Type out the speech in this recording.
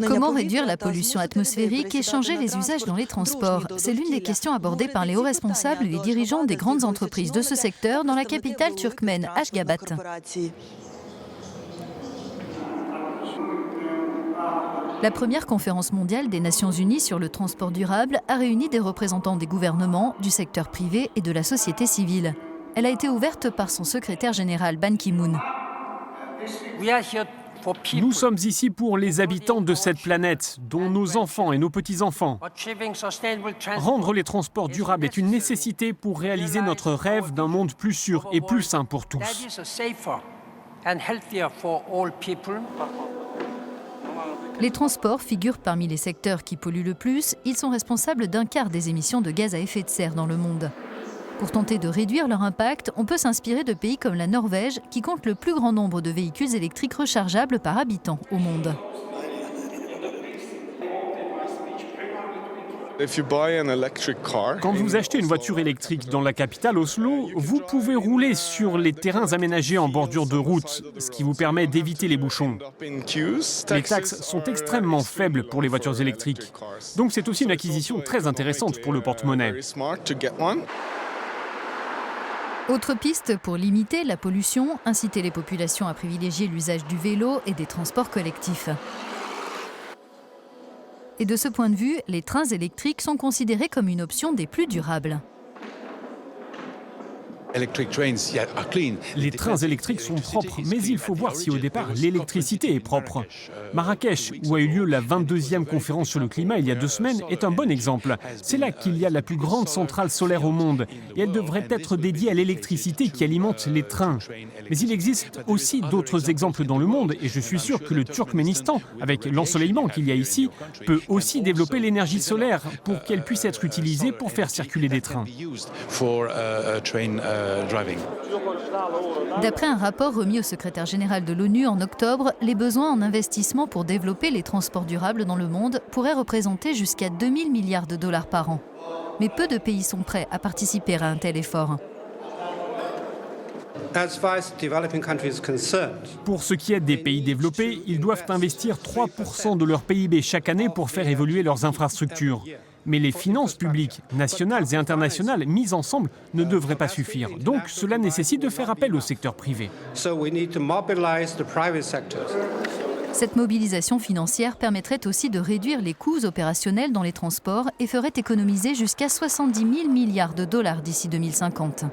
Comment réduire la pollution atmosphérique et changer les usages dans les transports? C'est l'une des questions abordées par les hauts responsables et les dirigeants des grandes entreprises de ce secteur dans la capitale turkmène, Ashgabat. La première conférence mondiale des Nations Unies sur le transport durable a réuni des représentants des gouvernements, du secteur privé et de la société civile. Elle a été ouverte par son secrétaire général Ban Ki-moon. Nous sommes ici pour les habitants de cette planète, dont nos enfants et nos petits-enfants. Rendre les transports durables est une nécessité pour réaliser notre rêve d'un monde plus sûr et plus sain pour tous. Les transports figurent parmi les secteurs qui polluent le plus. Ils sont responsables d'un quart des émissions de gaz à effet de serre dans le monde. Pour tenter de réduire leur impact, on peut s'inspirer de pays comme la Norvège, qui compte le plus grand nombre de véhicules électriques rechargeables par habitant au monde. Quand vous achetez une voiture électrique dans la capitale Oslo, vous pouvez rouler sur les terrains aménagés en bordure de route, ce qui vous permet d'éviter les bouchons. Les taxes sont extrêmement faibles pour les voitures électriques, donc c'est aussi une acquisition très intéressante pour le porte-monnaie. Autre piste pour limiter la pollution, inciter les populations à privilégier l'usage du vélo et des transports collectifs. Et de ce point de vue, les trains électriques sont considérés comme une option des plus durables. Les trains électriques sont propres, mais il faut voir si au départ l'électricité est propre. Marrakech, où a eu lieu la 22e conférence sur le climat il y a 2 semaines, est un bon exemple. C'est là qu'il y a la plus grande centrale solaire au monde, et elle devrait être dédiée à l'électricité qui alimente les trains. Mais il existe aussi d'autres exemples dans le monde, et je suis sûr que le Turkménistan, avec l'ensoleillement qu'il y a ici, peut aussi développer l'énergie solaire pour qu'elle puisse être utilisée pour faire circuler des trains. D'après un rapport remis au secrétaire général de l'ONU en octobre, les besoins en investissement pour développer les transports durables dans le monde pourraient représenter jusqu'à 2000 milliards de dollars par an. Mais peu de pays sont prêts à participer à un tel effort. Pour ce qui est des pays développés, ils doivent investir 3% de leur PIB chaque année pour faire évoluer leurs infrastructures. Mais les finances publiques, nationales et internationales, mises ensemble, ne devraient pas suffire. Donc cela nécessite de faire appel au secteur privé. Cette mobilisation financière permettrait aussi de réduire les coûts opérationnels dans les transports et ferait économiser jusqu'à 70 000 milliards de dollars d'ici 2050.